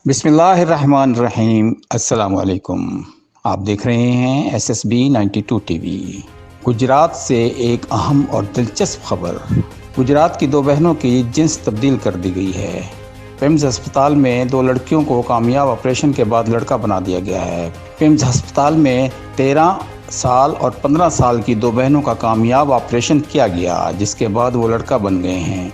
बिस्मिल्लाहिर्रहमानिर्रहीम। अस्सलाम वालेकुम। आप देख रहे हैं SSB 92 TV। गुजरात से एक अहम और दिलचस्प खबर। गुजरात की दो बहनों की जिन्स तब्दील कर दी गई है। पिम्स अस्पताल में दो लड़कियों को कामयाब ऑपरेशन के बाद लड़का बना दिया गया है। पिम्स अस्पताल में 13 साल और 15 साल की दो बहनों का कामयाब ऑपरेशन किया गया, जिसके बाद वो लड़का बन गए हैं।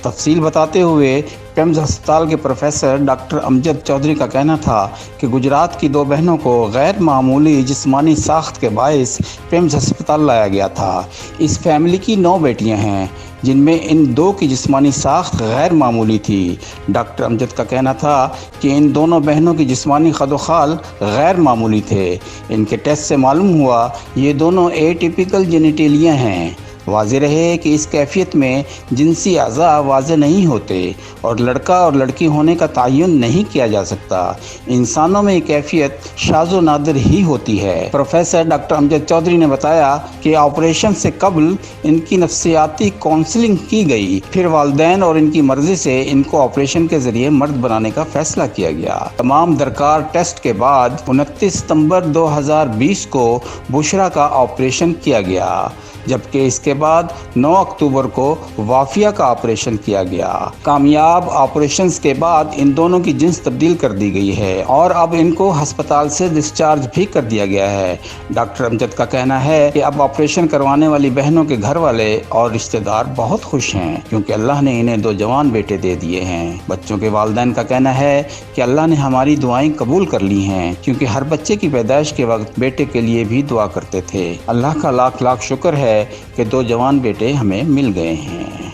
तफसील बताते हुए पिम्स अस्पताल के प्रोफेसर डॉक्टर अमजद चौधरी का कहना था कि गुजरात की दो बहनों को गैर मामूली जिस्मानी साख्त के बायस पिम्स अस्पताल लाया गया था। इस फैमिली की 9 बेटियां हैं, जिनमें इन दो की जिस्मानी साख्त गैर मामूली थी। डॉक्टर अमजद का कहना था कि इन दोनों बहनों की जिस्मानी खदोखाल गैर मामूली थे। इनके टेस्ट से मालूम हुआ ये दोनों एटिपिकल जेनिटेलिया हैं। वाज़ेह रहे कि इस कैफियत में जिनसी अज़ा वाज़ेह नहीं होते और लड़का और लड़की होने का तयन नहीं किया जा सकता। इंसानों में ये कैफियत शाज़ो नादिर ही होती है। प्रोफेसर डॉक्टर अमजद चौधरी ने बताया कि ऑपरेशन से कबल इनकी नफ्सियाती काउंसलिंग की गई, फिर वालिदैन और इनकी मर्ज़ी से इनको ऑपरेशन के ज़रिए मर्द बनाने का फ़ैसला किया गया। तमाम दरकार टेस्ट के बाद 29 सितंबर 2020 को बुशरा का ऑपरेशन किया गया, जबकि इसके बाद 9 अक्टूबर को वाफिया का ऑपरेशन किया गया। कामयाब ऑपरेशंस के बाद इन दोनों की जिन्स तब्दील कर दी गई है और अब इनको अस्पताल से डिस्चार्ज भी कर दिया गया है। डॉक्टर अमजद का कहना है कि अब ऑपरेशन करवाने वाली बहनों के घर वाले और रिश्तेदार बहुत खुश हैं, क्योंकि अल्लाह ने इन्हें 2 जवान बेटे दे दिए हैं। बच्चों के वालिदैन का कहना है कि अल्लाह ने हमारी दुआएं कबूल कर ली हैं, क्योंकि हर बच्चे की पैदाइश के वक्त बेटे के लिए भी दुआ करते थे। अल्लाह का लाख लाख शुक्र है कि 2 जवान बेटे हमें मिल गए हैं।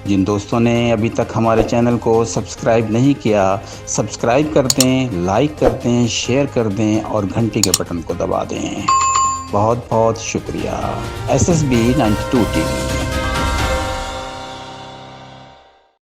जिन दोस्तों ने अभी तक हमारे चैनल को सब्सक्राइब नहीं किया, सब्सक्राइब कर दें, लाइक कर दें, शेयर कर दें और घंटी के बटन को दबा दें। बहुत बहुत शुक्रिया। SSB 92 TV।